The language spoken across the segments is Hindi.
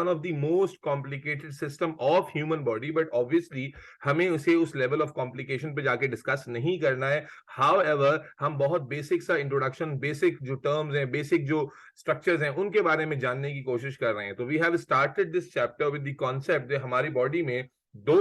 One of the most complicated system of human body, but obviously हमें उसे उस लेवल ऑफ कॉम्प्लिकेशन पे जाके डिस्कस नहीं करना है. हाउएवर हम बहुत बेसिक सा इंट्रोडक्शन, बेसिक जो टर्म्स हैं, बेसिक जो स्ट्रक्चर्स हैं, उनके बारे में जानने की कोशिश कर रहे हैं. तो we have started this chapter with the concept हमारी बॉडी में दो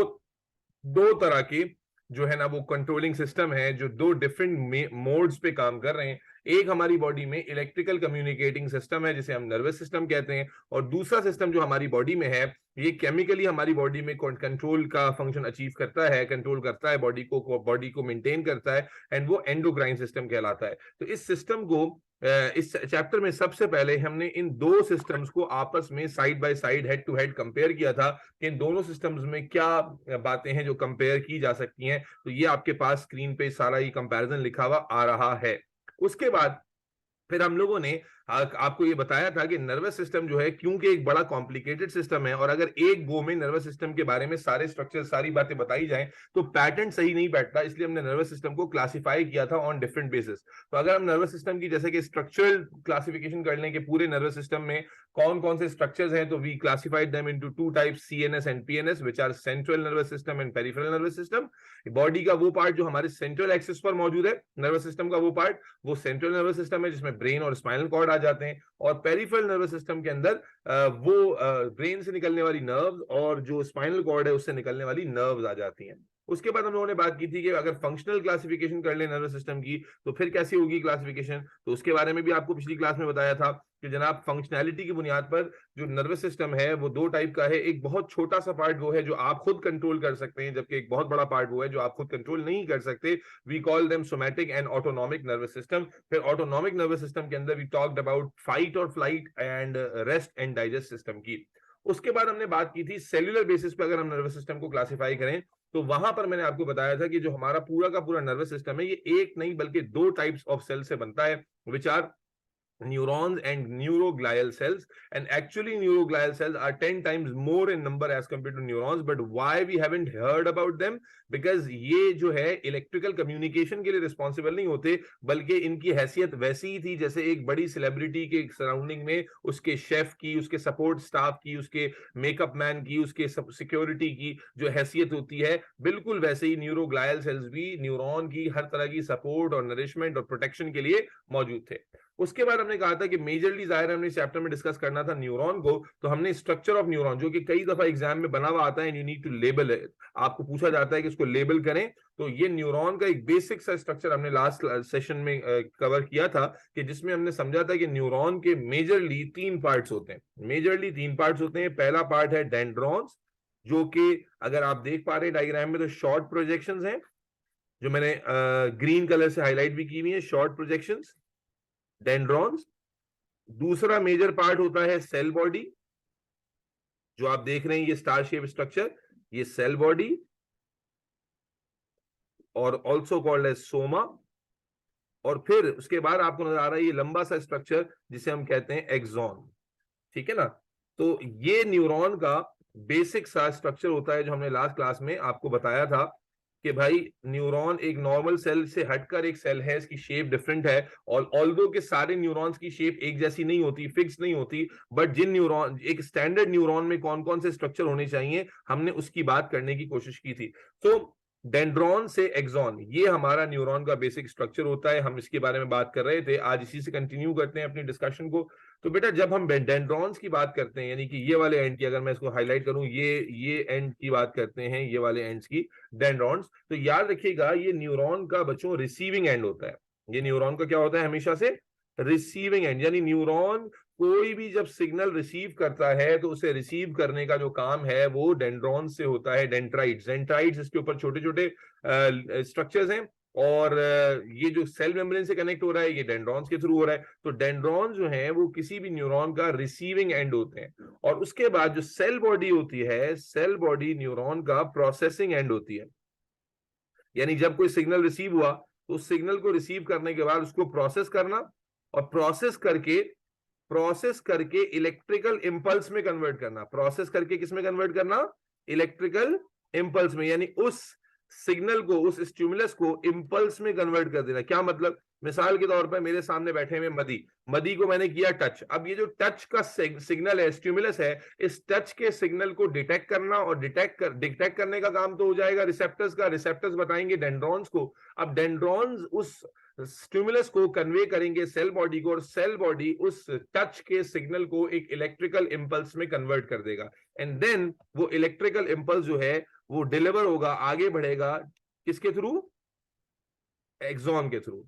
दो तरह के जो है ना वो कंट्रोलिंग सिस्टम है, जो दो डिफरेंट मोड्स पे काम कर रहे हैं. एक हमारी बॉडी में इलेक्ट्रिकल कम्युनिकेटिंग सिस्टम है जिसे हम नर्वस सिस्टम कहते हैं, और दूसरा सिस्टम जो हमारी बॉडी में है ये केमिकली हमारी बॉडी में कंट्रोल का फंक्शन अचीव करता है, कंट्रोल करता है बॉडी को मेंटेन करता है, एंड वो एंडोक्राइन सिस्टम कहलाता है. तो इस सिस्टम को इस चैप्टर में सबसे पहले हमने इन दो सिस्टम्स को आपस में side by side, head to head compare किया था कि इन दोनों सिस्टम्स में क्या बातें हैं जो कंपेयर की जा सकती हैं. तो ये आपके पास स्क्रीन पे सारा ये कंपैरिजन लिखा हुआ आ रहा है. उसके बाद फिर हम लोगों ने आपको ये बताया था कि नर्वस सिस्टम जो है क्योंकि एक बड़ा कॉम्प्लिकेटेड सिस्टम है, और अगर एक गो में नर्वस सिस्टम के बारे में सारे स्ट्रक्चर, सारी बातें बताई जाएं तो पैटर्न सही नहीं बैठता, इसलिए हमने नर्वस सिस्टम को क्लासिफाई किया था ऑन डिफरेंट बेसिस. तो अगर हम नर्वस सिस्टम की जैसे कि स्ट्रक्चरल क्लासिफिकेशन कर लें कि पूरे नर्वस सिस्टम में कौन कौन से स्ट्रक्चर्स हैं, तो we classified them into two types, CNS and PNS, which are central nervous system and peripheral nervous system. Body का वो पार्ट जो हमारे सेंट्रल एक्सिस पर मौजूद है, नर्वस सिस्टम का वो पार्ट, वो सेंट्रल नर्वस सिस्टम है जिसमें ब्रेन और स्पाइनल कॉर्ड आ जाते हैं. और पेरिफेरल नर्वस सिस्टम के अंदर वो ब्रेन से निकलने वाली नर्व्स और जो स्पाइनल कॉर्ड है उससे निकलने वाली नर्व्स आ जाती हैं. उसके बाद हम लोगों ने बात की थी कि अगर फंक्शनल क्लासिफिकेशन कर ले नर्वस सिस्टम की तो फिर कैसी होगी क्लासिफिकेशन. तो उसके बारे में भी आपको पिछली क्लास में बताया था कि जनाब फंक्शनैलिटी की बुनियाद पर जो नर्वस सिस्टम है वो दो टाइप का है. एक बहुत छोटा सा पार्ट वो है जो आप खुद कंट्रोल कर सकते हैं, जबकि एक बहुत बड़ा पार्ट वो है जो आप खुद कंट्रोल नहीं कर सकते. We call them somatic and autonomic nervous system. फिर ऑटोनॉमिक नर्वस सिस्टम के अंदर वी टॉक्ड अबाउट फाइट और flight and rest and digest system की. उसके बाद हमने बात की थी सेल्यूलर बेसिस पे अगर हम नर्वस सिस्टम को क्लासिफाई करें, तो वहां पर मैंने आपको बताया था कि जो हमारा पूरा का पूरा नर्वस सिस्टम है ये एक नहीं बल्कि दो टाइप्स ऑफ सेल से बनता है, which are neurons and neuroglial cells. And actually neuroglial cells are 10 times more in number as compared to neurons. But why we haven't heard about them? Because ये जो है इलेक्ट्रिकल कम्युनिकेशन के लिए रिस्पॉन्सिबल नहीं होते, बल्कि इनकी हैसियत वैसी ही थी जैसे एक बड़ी सेलिब्रिटी के सराउंडिंग में उसके शेफ की, उसके सपोर्ट स्टाफ की, उसके मेकअप मैन की, उसके सिक्योरिटी की जो हैसियत होती है, बिल्कुल वैसे ही न्यूरोग्लायल सेल्स भी न्यूरॉन की हर तरह की सपोर्ट और नरिशमेंट और प्रोटेक्शन के लिए मौजूद थे. उसके बाद हमने कहा था कि मेजरली जाहिर हमने इस चैप्टर में डिस्कस करना था न्यूरॉन को, तो हमने स्ट्रक्चर ऑफ न्यूरॉन जो कि कई दफा एग्जाम में बना हुआ आता है, you need to label it, आपको पूछा जाता है कि इसको लेबल करें. तो ये न्यूरॉन का एक बेसिक सा स्ट्रक्चर हमने लास्ट सेशन में कवर किया था कि जिसमें हमने समझा था कि न्यूरॉन के मेजरली तीन पार्ट्स होते हैं. मेजरली तीन पार्ट्स होते हैं. पहला पार्ट है डेंड्रॉन्स, जो कि अगर आप देख पा रहे हैं डायग्राम में तो शॉर्ट प्रोजेक्शंस हैं, जो मैंने ग्रीन कलर से हाईलाइट भी की हुई है, शॉर्ट प्रोजेक्शंस, डेंड्रॉन्स. दूसरा मेजर पार्ट होता है सेल बॉडी, जो आप देख रहे हैं ये स्टार शेप स्ट्रक्चर, ये सेल बॉडी और ऑल्सो कॉल्ड एज सोमा. और फिर उसके बाद आपको नजर आ रहा है ये लंबा सा स्ट्रक्चर जिसे हम कहते हैं एक्सॉन. ठीक है ना. तो ये न्यूरॉन का बेसिक सा स्ट्रक्चर होता है जो हमने लास्ट क्लास में आपको बताया था कि भाई न्यूरॉन एक नॉर्मल सेल से हटकर एक सेल है, इसकी शेप डिफरेंट है, और ऑल्दो के सारे न्यूरॉन्स की शेप एक जैसी नहीं होती, फिक्स नहीं होती, बट जिन न्यूरॉन, एक स्टैंडर्ड न्यूरॉन में कौन कौन से स्ट्रक्चर होने चाहिए हमने उसकी बात करने की कोशिश की थी. तो डेंड्रॉन से एक्सॉन, ये हमारा न्यूरॉन का बेसिक स्ट्रक्चर होता है. हम इसके बारे में बात कर रहे थे, आज इसी से कंटिन्यू करते हैं अपनी डिस्कशन को. तो बेटा जब हम डेंड्रॉन्स की बात करते हैं, यानी कि ये वाले एंड की, अगर मैं इसको हाईलाइट करूं, ये एंड की बात करते हैं, ये वाले एंड्स की, डेंड्रॉन्स, तो याद रखिएगा ये न्यूरॉन का बच्चों रिसीविंग एंड होता है. ये न्यूरॉन का क्या होता है हमेशा से? Receiving end. यानी न्यूरॉन कोई भी जब सिग्नल रिसीव करता है तो उसे रिसीव करने का जो काम है वो डेंड्रॉन से होता है. डेंड्राइट्स इसके ऊपर छोटे छोटे स्ट्रक्चर्स हैं, और ये जो सेल मेम्ब्रेन से कनेक्ट हो रहा है ये डेंड्रॉन्स के थ्रू हो रहा है. तो डेंड्रॉन जो है वो किसी भी न्यूरॉन का रिसीविंग एंड होते हैं. और उसके बाद जो सेल बॉडी होती है, सेल बॉडी न्यूरॉन का प्रोसेसिंग एंड होती है. यानी जब कोई सिग्नल रिसीव हुआ तो उस सिग्नल को रिसीव करने के बाद उसको प्रोसेस करना, और प्रोसेस करके इलेक्ट्रिकल इंपल्स में कन्वर्ट करना. प्रोसेस करके किस में कन्वर्ट करना? इलेक्ट्रिकल इंपल्स में. यानी उस सिग्नल को, उस स्टिमुलस को इंपल्स में कन्वर्ट कर देना। क्या मतलब? मिसाल के तौर पर मेरे सामने बैठे हुए मदी को मैंने किया टच। अब ये जो टच का सिग्नल है, स्टिमुलस है, इस टच के सिग्नल को डिटेक्ट करना, और डिटेक्ट करने का काम तो हो जाएगा रिसेप्टर्स का। रिसेप्टर्स बताएंगे डेंड्रॉन्स को। अब डेंड्रॉन्स उस स्टिमुलस को कन्वे करेंगे सेल बॉडी को, और सेल बॉडी उस टच के सिग्नल को एक इलेक्ट्रिकल इंपल्स में कन्वर्ट कर देगा। एंड देन वो इलेक्ट्रिकल इंपल्स जो है वो डिलीवर होगा, आगे बढ़ेगा किसके थ्रू? एक्सॉन के थ्रू।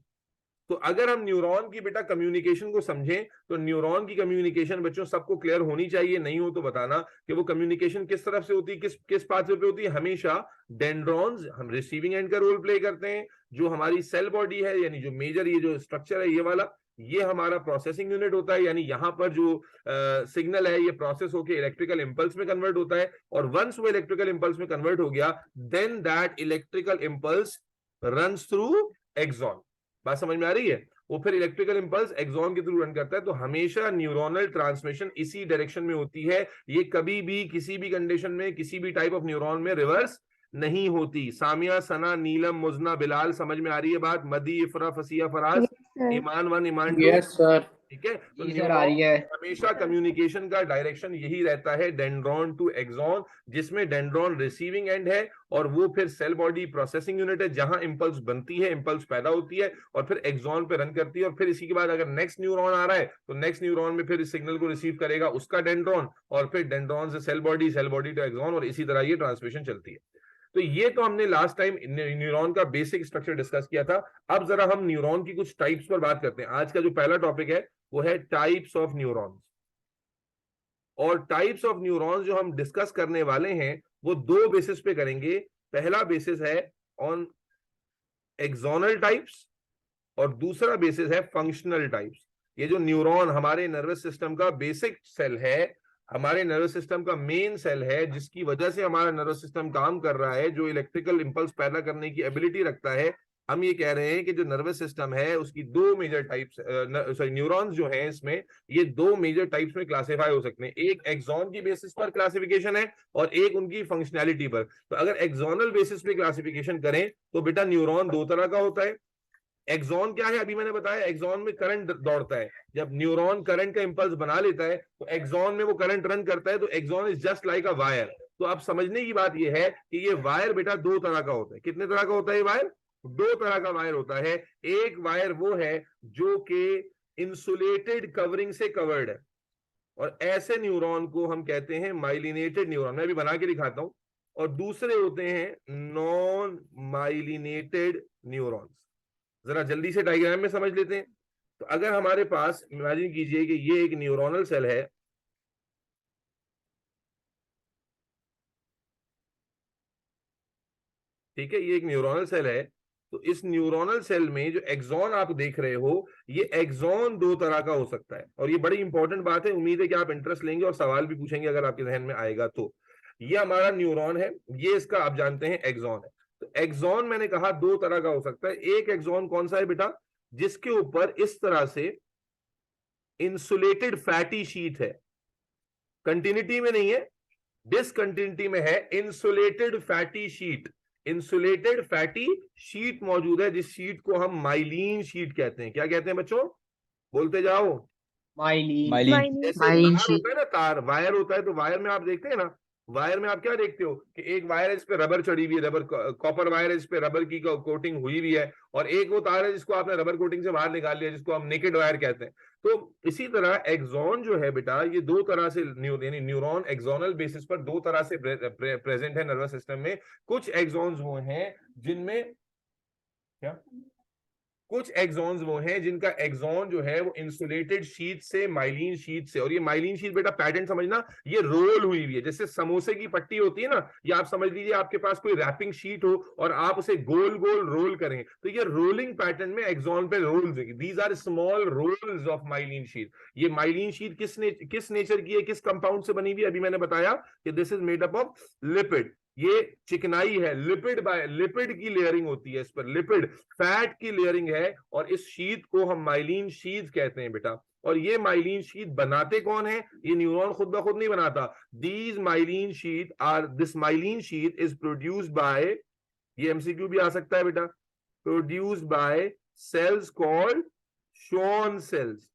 तो अगर हम न्यूरॉन की बेटा कम्युनिकेशन को समझें, तो न्यूरॉन की कम्युनिकेशन बच्चों सबको क्लियर होनी चाहिए, नहीं हो तो बताना कि वो कम्युनिकेशन किस तरफ से होती है, किस पाथवे पे होती है। हमेशा डेंड्रॉन्स हम रिसीविंग एंड का रोल प्ले करते हैं। जो हमारी सेल बॉडी है, यानी जो मेजर ये जो स्ट्रक्चर है ये वाला, ये हमारा प्रोसेसिंग यूनिट होता है, यानी यहां पर जो सिग्नल है ये प्रोसेस होकर इलेक्ट्रिकल इंपल्स में कन्वर्ट होता है। और वंस वो इलेक्ट्रिकल इंपल्स में कन्वर्ट हो गया, then that electrical impulse runs through axon. बात समझ में आ रही है? वो फिर इलेक्ट्रिकल इंपल्स एक्सॉन के थ्रू रन करता है। तो हमेशा न्यूरोनल ट्रांसमिशन इसी डायरेक्शन में होती है। ये कभी भी किसी भी कंडीशन में किसी भी टाइप ऑफ न्यूरॉन में रिवर्स नहीं होती। सामिया, सना, नीलम, मुजना, बिलाल, समझ में आ रही है बात? मदी, इफरा, फसिया, फराज, ईमान 1, ईमान 2, यस सर। ठीक है। तो जी सर, आ रही है। हमेशा कम्युनिकेशन का डायरेक्शन यही रहता है, डेंड्रॉन टू एक्सॉन, जिसमें डेंड्रॉन रिसीविंग एंड है और वो फिर सेल बॉडी प्रोसेसिंग यूनिट है, जहां इंपल्स बनती है, इंपल्स पैदा होती है और फिर एक्सॉन पे रन करती है। और फिर इसी के बाद अगर नेक्स्ट न्यूरॉन आ रहा है तो नेक्स्ट न्यूरॉन में फिर इस सिग्नल को रिसीव करेगा उसका डेंड्रॉन, और फिर डेंड्रॉन से सेल बॉडी टू एक्सॉन, और इसी तरह ये ट्रांसमिशन चलती है। तो ये तो हमने लास्ट टाइम न्यूरॉन का बेसिक स्ट्रक्चर डिस्कस किया था। अब जरा हम न्यूरॉन की कुछ टाइप्स पर बात करते हैं। आज का जो पहला टॉपिक है वो है टाइप्स ऑफ न्यूरॉन्स। और टाइप्स ऑफ न्यूरॉन्स जो हम डिस्कस करने वाले हैं वो दो बेसिस पे करेंगे। पहला बेसिस है ऑन एक्सोनल टाइप्स और दूसरा बेसिस है फंक्शनल टाइप्स। ये जो न्यूरॉन हमारे नर्वस सिस्टम का बेसिक सेल है, हमारे नर्वस सिस्टम का मेन सेल है, जिसकी वजह से हमारा नर्वस सिस्टम काम कर रहा है, जो इलेक्ट्रिकल इंपल्स पैदा करने की एबिलिटी रखता है, हम ये कह रहे हैं कि जो नर्वस सिस्टम है उसकी दो मेजर टाइप्स, सॉरी न्यूरॉन्स जो हैं इसमें, ये दो मेजर टाइप्स में क्लासिफाई हो सकते हैं। एक एक्सॉन की बेसिस पर क्लासिफिकेशन है और एक उनकी फंक्शनैलिटी पर। तो अगर एक्सोनल बेसिस पे क्लासिफिकेशन करें तो बेटा न्यूरॉन दो तरह का होता है। एक्सॉन क्या है? अभी मैंने बताया, एक्सॉन में करंट दौड़ता है। जब न्यूरॉन करंट का इंपल्स बना लेता है तो एक्सॉन में वो करंट रन करता है, तो axon is just like a wire. तो अब समझने की बात ये है कि ये वायर बेटा दो तरह का होता है। कितने तरह का होता है ये वायर? दो तरह का वायर होता है। एक वायर वो है जो कि इंसुलेटेड कवरिंग से कवर्ड है, और ऐसे न्यूरॉन को हम कहते हैं माइलिनेटेड न्यूरॉन। मैं अभी बना के दिखाता हूं। और दूसरे होते हैं नॉन माइलिनेटेड न्यूरॉन्स। जरा जल्दी से डायग्राम में समझ लेते हैं। तो अगर हमारे पास, इमेजिन कीजिए कि ये एक न्यूरोनल सेल है, ठीक है, ये एक न्यूरोनल सेल है। तो इस न्यूरोनल सेल में जो एक्सॉन आप देख रहे हो, ये एक्सॉन दो तरह का हो सकता है। और ये बड़ी इंपॉर्टेंट बात है, उम्मीद है कि आप इंटरेस्ट लेंगे और सवाल भी पूछेंगे अगर आपके जहन में आएगा तो। ये हमारा न्यूरॉन है, ये इसका आप जानते हैं एक्सॉन है। तो एक्सॉन मैंने कहा दो तरह का हो सकता है। एक एक्सॉन कौन सा है बेटा? जिसके ऊपर इस तरह से इंसुलेटेड फैटी शीट है, कंटिन्यूटी में नहीं है, डिसकंटिन्यूटी में है। Insulated fatty sheet, insulated fatty sheet मौजूद है, जिस शीट को हम माइलिन शीट कहते हैं। क्या कहते हैं बच्चों? बोलते जाओ। माइलिन। जैसे तार होता है ना, तार, वायर होता है, तो वायर में आप देखते हैं ना, वायर में आप क्या देखते हो कि एक वायर है, इस पे रबर चढ़ी हुई है, रबर कॉपर वायर है, इस पे रबर की कोटिंग हुई हुई है, और एक वो तार है जिसको आपने रबर कोटिंग से बाहर निकाल लिया, जिसको हम नेकेड वायर कहते हैं। तो इसी तरह एक्सॉन जो है बेटा, ये दो तरह से यानी न्यूरॉन एक्सोनल बेसिस पर दो तरह से प्रेजेंट है नर्वस सिस्टम में। कुछ एक्सॉन्स वो हैं जिनमें क्या, कुछ एक्सॉन्स वो हैं जिनका एक्सॉन जो है वो इंसुलेटेड शीट से, माइलिन शीट से, और ये माइलिन शीट बेटा पैटर्न समझना, ये रोल हुई हुई है, जैसे समोसे की पट्टी होती है ना, ये आप समझ लीजिए आपके पास कोई रैपिंग शीट हो और आप उसे गोल गोल रोल करें, तो ये रोलिंग पैटर्न में एक्सॉन पे रोल्स है। These are small rolls of myelin sheath. ये माइलिन शीट किस नेचर की है, किस कंपाउंड से बनी हुई है? अभी मैंने बताया कि this is made up of lipid. ये चिकनाई है, लिपिड की लेयरिंग होती है इस पर, लिपिड फैट की लेयरिंग है, और इस शीट को हम माइलिन शीट कहते हैं बेटा। और ये माइलिन शीट बनाते कौन है? ये न्यूरॉन खुद ब खुद नहीं बनाता। This myelin sheath is produced by ये एमसीक्यू भी आ सकता है बेटा। Produced by cells called Schwann cells,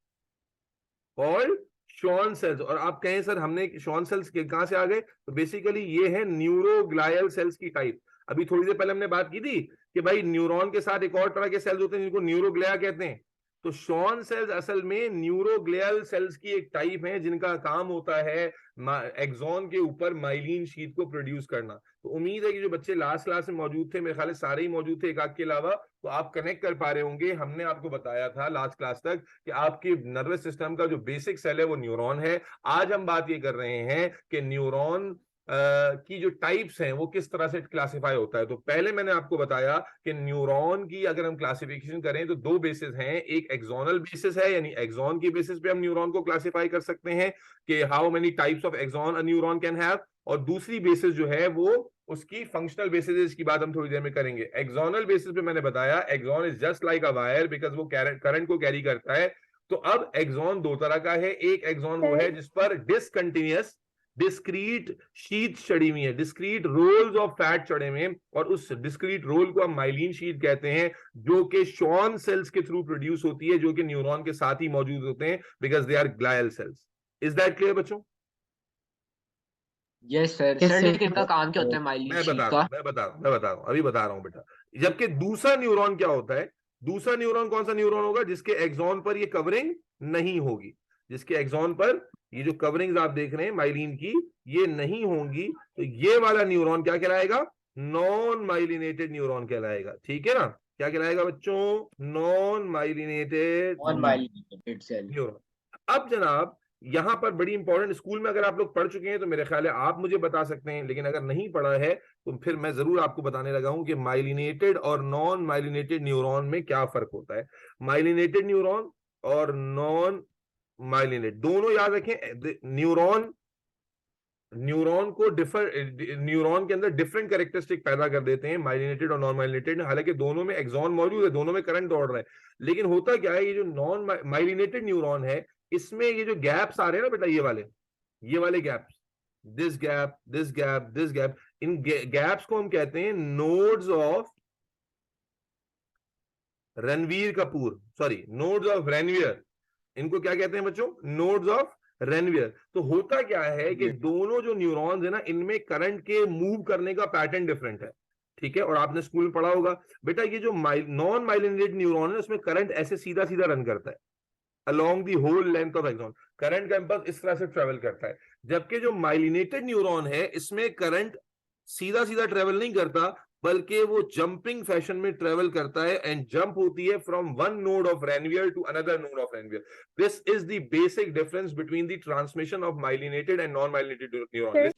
called Schwann cells. और आप कहें सर हमने शॉन सेल्स के कहां से आ गए, तो बेसिकली ये है न्यूरोग्लायल सेल्स की टाइप। अभी थोड़ी देर पहले हमने बात की थी कि भाई न्यूरॉन के साथ एक और तरह के सेल्स होते हैं जिनको न्यूरोग्लिया कहते हैं। तो शॉन सेल्स असल में न्यूरोग्लियल सेल्स की एक टाइप है जिनका काम होता है एक्सॉन के ऊपर माइलिन शीट को प्रोड्यूस करना। तो उम्मीद है कि जो बच्चे लास्ट क्लास में मौजूद थे, मेरे ख्याल सारे ही मौजूद थे एक आध के अलावा, तो आप कनेक्ट कर पा रहे होंगे। हमने आपको बताया था लास्ट क्लास तक कि आपके नर्वस सिस्टम का जो बेसिक सेल है वो न्यूरॉन है। आज हम बात ये कर रहे हैं कि न्यूरॉन की जो टाइप्स हैं वो किस तरह से क्लासिफाई होता है। तो पहले मैंने आपको बताया कि न्यूरॉन की अगर हम क्लासिफिकेशन करें तो दो बेसिस हैं। एक एक्सोनल बेसिस है, यानी एक्सॉन की बेसिस पे हम न्यूरॉन को क्लासिफाई कर सकते हैं कि how many types of axon a neuron can have, और दूसरी बेसिस जो है वो उसकी फंक्शनल बेसिस की बात हम थोड़ी देर में करेंगे। एक्सोनल बेसिस पे मैंने बताया axon is just like a wire because वो करंट को कैरी करता है। तो अब एक्सॉन दो तरह का है। एक एक्सॉन वो है जिस पर डिसकंटिन्यूअस डिस्क्रीट शीट चढ़ी हुई है, डिस्क्रीट रोल्स ऑफ फैट चढ़े हुए हैं, और उस डिस्क्रीट रोल को हम माइलिन शीट कहते हैं, जो कि शॉन सेल्स के थ्रू प्रोड्यूस होती है, जो कि न्यूरॉन के साथ ही मौजूद होते हैं because they are glial cells. Is that clear बच्चों? Yes sir. सर लेकिन इनका काम क्या होता है माइलिन मैं शीट बता का? रहा हूं अभी बता रहा हूं बेटा। जबकि दूसरा न्यूरॉन क्या होता है, दूसरा न्यूरॉन कौन सा न्यूरॉन होगा जिसके एक्सॉन पर ये कवरिंग नहीं होगी, जिसके एक्सॉन पर ये जो कवरिंग्स आप देख रहे हैं माइलिन की ये नहीं होंगी। तो ये वाला न्यूरॉन क्या कहलाएगा? नॉन माइलिनेटेड न्यूरॉन कहलाएगा। ठीक है ना? क्या कहलाएगा बच्चों? Non myelinated non myelinated cell. Neuron. अब जनाब यहां पर बड़ी इंपॉर्टेंट, स्कूल में अगर आप लोग पढ़ चुके हैं तो मेरे ख्याल है आप मुझे बता सकते हैं, लेकिन अगर नहीं पढ़ा है तो फिर मैं जरूर आपको बताने लगा हूं कि माइलिनेटेड और नॉन माइलिनेटेड न्यूरॉन में क्या फर्क होता है। माइलिनेटेड न्यूरॉन और नॉन माइलिनेट दोनों याद रखें। न्यूरॉन को न्यूरॉन के अंदर डिफरेंट कैरेक्टरिस्टिक पैदा कर देते हैं माइलिनेटेड और नॉन माइलिनेटेड। हालांकि दोनों में एक्सॉन मौजूद है, दोनों में करंट दौड़ रहा है, लेकिन होता क्या है, ये जो नॉन माइलिनेटेड न्यूरॉन है इसमें ये जो गैप्स आ रहे हैं ना बेटा, ये वाले gaps, this gap, this gap, this gap, in gaps को हम कहते हैं nodes of Ranveer Kapoor, sorry nodes of Ranvier. इनको क्या कहते हैं बच्चों? Nodes of Ranvier. तो होता क्या है कि दोनों जो न्यूरॉन्स है ना, इनमें करंट के मूव करने का पैटर्न डिफरेंट है। ठीक है? और आपने स्कूल में पढ़ा होगा बेटा, ये जो नॉन माइलिनेटेड न्यूरॉन है उसमें करंट ऐसे सीधा सीधा रन करता है along the whole length of axon, current का इंपल्स इस तरह से ट्रेवल करता है। जबकि जो माइलिनेटेड न्यूरॉन है इसमें करंट सीधा सीधा ट्रेवल नहीं करता, बल्कि वो जंपिंग फैशन में ट्रेवल करता है, एंड जंप होती है from one node of Ranvier to another node of Ranvier. This is the basic difference between the transmission of myelinated and non myelinated neuron.